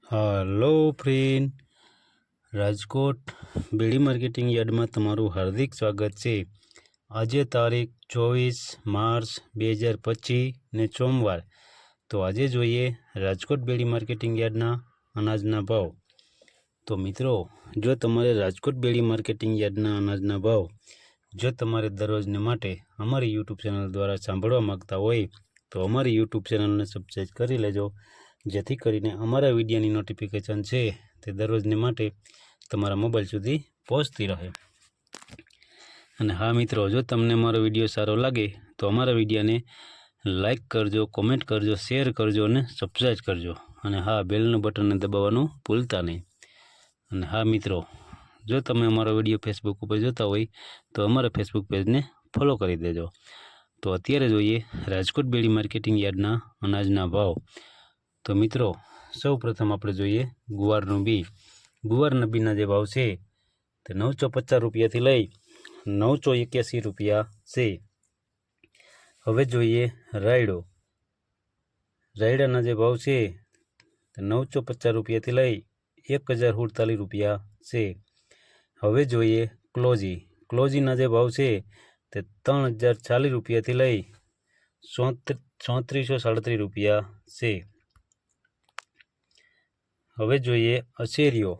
હાલો friend, Rajkot બેડી marketing યાર્ડમાં તમારું હાર્દિક સ્વાગત છે। આજે તારીખ 24 માર્ચ 2025 ને સોમવાર। તો આજે જોઈએ રાજકોટ બેડી માર્કેટિંગ યાર્ડના અનાજના ભાવ। તો મિત્રો, જો તમારે રાજકોટ બેડી માર્કેટિંગ યાર્ડના અનાજના ભાવ જો તમારે દરરોજને માટે અમારી યુટ્યુબ ચેનલ દ્વારા સાંભળવા માગતા હોય તો અમારી યુટ્યુબ ચેનલને સબસ્ક્રાઈબ કરી લેજો, જેથી કરીને અમારા વિડીયોની નોટિફિકેશન છે તે દરરોજને માટે તમારા મોબાઈલ સુધી પહોંચતી રહે। અને હા મિત્રો, જો તમને અમારો વિડીયો સારો લાગે તો અમારા વિડીયોને લાઈક કરજો, કોમેન્ટ કરજો, શેર કરજો અને સબસ્ક્રાઈબ કરજો। અને હા, બેલનું બટનને દબાવવાનું ભૂલતા નહીં। અને હા મિત્રો, જો તમે અમારો વિડીયો ફેસબુક ઉપર જોતા હોય તો અમારા ફેસબુક પેજને ફોલો કરી દેજો। તો અત્યારે જોઈએ રાજકોટ બેડી માર્કેટિંગ યાર્ડના અનાજના ભાવ। તો મિત્રો, સૌ પ્રથમ આપણે જોઈએ ગુવારનું બી। ગુવારના બીના જે ભાવ છે તે 950 રૂપિયાથી લઈ 981 રૂપિયા છે। હવે જોઈએ રાયડો। રાયડાના જે ભાવ છે તે 950 રૂપિયાથી લઈ 1048 રૂપિયા છે। હવે જોઈએ ક્લોજી। ક્લોજીના જે ભાવ છે તે 3040 રૂપિયાથી લઈ 3437 રૂપિયા છે। હવે જોઈએ અશેરીઓ।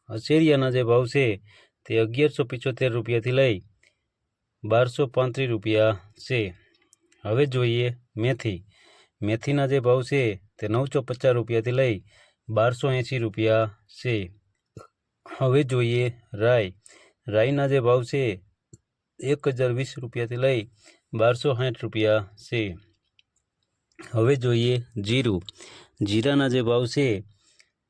અશેરિયાના જે ભાવ છે તે 1175 રૂપિયાથી લઈ 1235 રૂપિયા છે। હવે જોઈએ મેથી। મેથીના જે ભાવ છે તે 950 રૂપિયાથી લઈ 1280 રૂપિયા છે। હવે જોઈએ રાઈ। રાઈના જે ભાવ છે 1020 રૂપિયાથી લઈ 1260 રૂપિયા છે। હવે જોઈએ જીરું। જીરાના જે ભાવ છે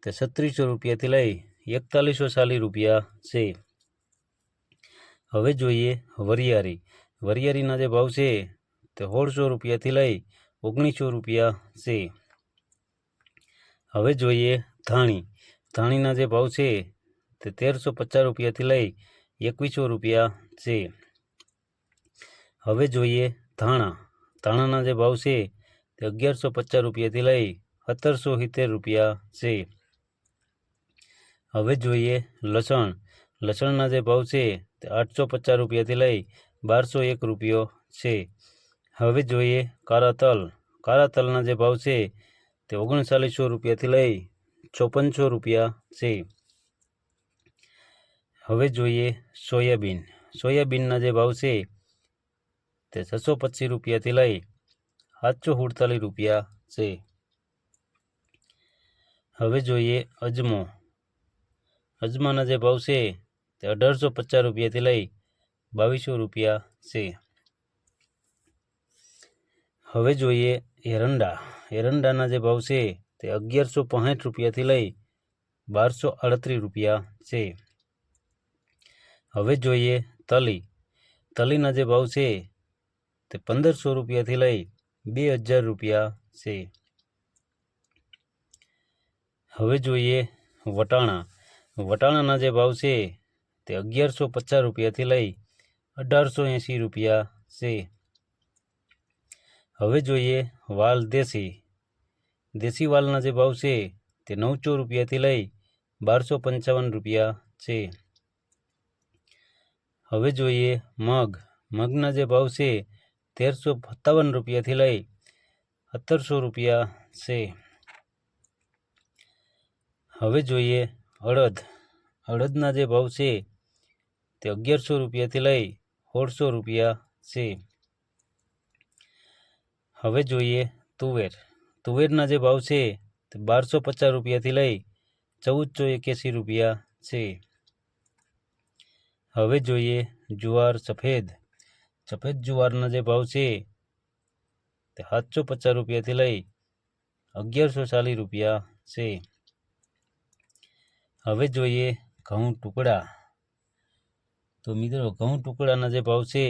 તે 3600 રૂપિયાથી લઈ 4140 રૂપિયા છે। હવે જોઈએ વરિયાળી। વરિયાળીના જે ભાવ છે તે 1600 રૂપિયાથી લઈ 1900 રૂપિયા છે। હવે જોઈએ ધાણી। ધાણીના જે ભાવ છે તે 1350 રૂપિયાથી લઈ 2100 રૂપિયા છે। હવે જોઈએ ધાણા। ધાણાના જે ભાવ છે તે 1150 રૂપિયાથી લઈ 1770 રૂપિયા છે। હવે જોઈએ લસણ। લસણના જે ભાવ છે તે 850 રૂપિયાથી લઈ 1201 રૂપિયો છે। હવે જોઈએ કાળા તલ। કાળા તલના જે ભાવ છે તે 3900 રૂપિયાથી લઈ 5400 રૂપિયા છે। હવે જોઈએ સોયાબીન। સોયાબીનના જે ભાવ છે તે 625 રૂપિયાથી લઈ 748 રૂપિયા છે। હવે જોઈએ અજમો। અજમાના જે ભાવ છે તે 1850 રૂપિયાથી લઈ 2200 રૂપિયા છે। હવે જોઈએ એરંડા। એરંડાના જે ભાવ છે તે 1165 રૂપિયાથી લઈ 1238 રૂપિયા છે। હવે જોઈએ તલી। તલીના જે ભાવ છે તે 1500 રૂપિયાથી લઈ 2000 રૂપિયા છે। હવે જોઈએ વટાણા। વટાણાના જે ભાવ છે તે 1150 રૂપિયાથી લઈ 1880 રૂપિયા છે। હવે જોઈએ વાલ દેશી। દેશી વાલના જે ભાવ છે તે 900 રૂપિયાથી લઈ 1255 રૂપિયા છે। હવે જોઈએ મગ। મગના જે ભાવ છે 1357 રૂપિયાથી લઈ 1700 રૂપિયા છે। હવે જોઈએ અડદ। અડદના જે ભાવ છે તે 1100 રૂપિયાથી લઈ 1600 રૂપિયા છે। હવે જોઈએ તુવેર। તુવેરના જે ભાવ છે તે 1250 રૂપિયાથી લઈ 1481 રૂપિયા છે। હવે જોઈએ જુવાર સફેદ। સફેદ જુવારના જે ભાવ છે તે 750 રૂપિયાથી લઈ 1140 રૂપિયા છે। હવે જોઈએ ઘઉં ટુકડા। તો મિત્રો, ઘઉં ટુકડાના જે ભાવ છે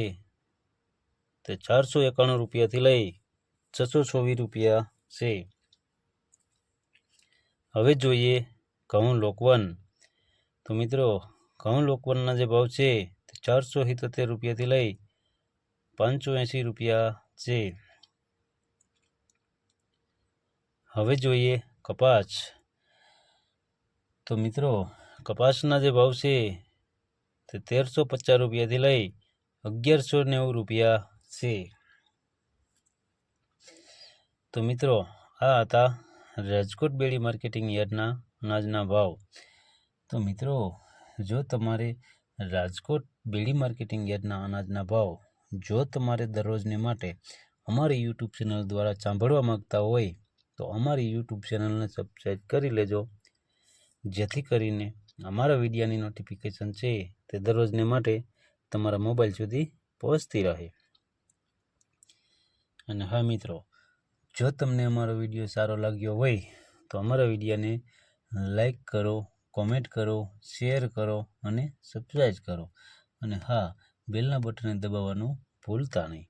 તે 491 રૂપિયાથી લઈ 624 રૂપિયા છે। હવે જોઈએ ઘઉં લોકવન। તો મિત્રો, ઘઉં લોકવનના જે ભાવ છે તે 477 રૂપિયાથી લઈ 580 રૂપિયા છે। હવે જોઈએ કપાસ। તો મિત્રો કપાસના જે ભાવ છે તે 1350 રૂપિયાથી લઈ 1190 રૂપિયા છે. તો મિત્રો આ હતા રાજકોટ બેડી માર્કેટિંગ યાર્ડના અનાજના ભાવ. તો મિત્રો જો તમારે રાજકોટ બેડી માર્કેટિંગ યાર્ડના અનાજના ભાવ જો તમારે દરરોજને માટે અમારી યુટ્યુબ ચેનલ દ્વારા સાંભળવા માંગતા હોય તો અમારી યુટ્યુબ ચેનલને સબસ્ક્રાઈબ કરી લેજો, જેથી કરીને અમારા વિડીયોની નોટિફિકેશન છે તે દરરોજને માટે તમારા મોબાઈલ સુધી પહોંચતી રહે. અને હા મિત્રો, જો તમને અમારો વિડીયો સારો લાગ્યો હોય તો અમારા વિડીયોને લાઈક કરો, કોમેન્ટ કરો, શેર કરો અને સબસ્ક્રાઈબ કરો. અને હા, બેલના બટનને દબાવવાનું ભૂલતા નહીં.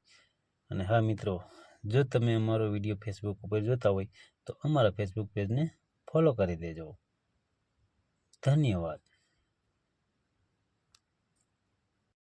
અને હા મિત્રો, જો તમે અમારો વિડીયો ફેસબુક ઉપર જોતા હોય તો અમારા ફેસબુક પેજને ફોલો કરી દેજો. ધન્યવાદ.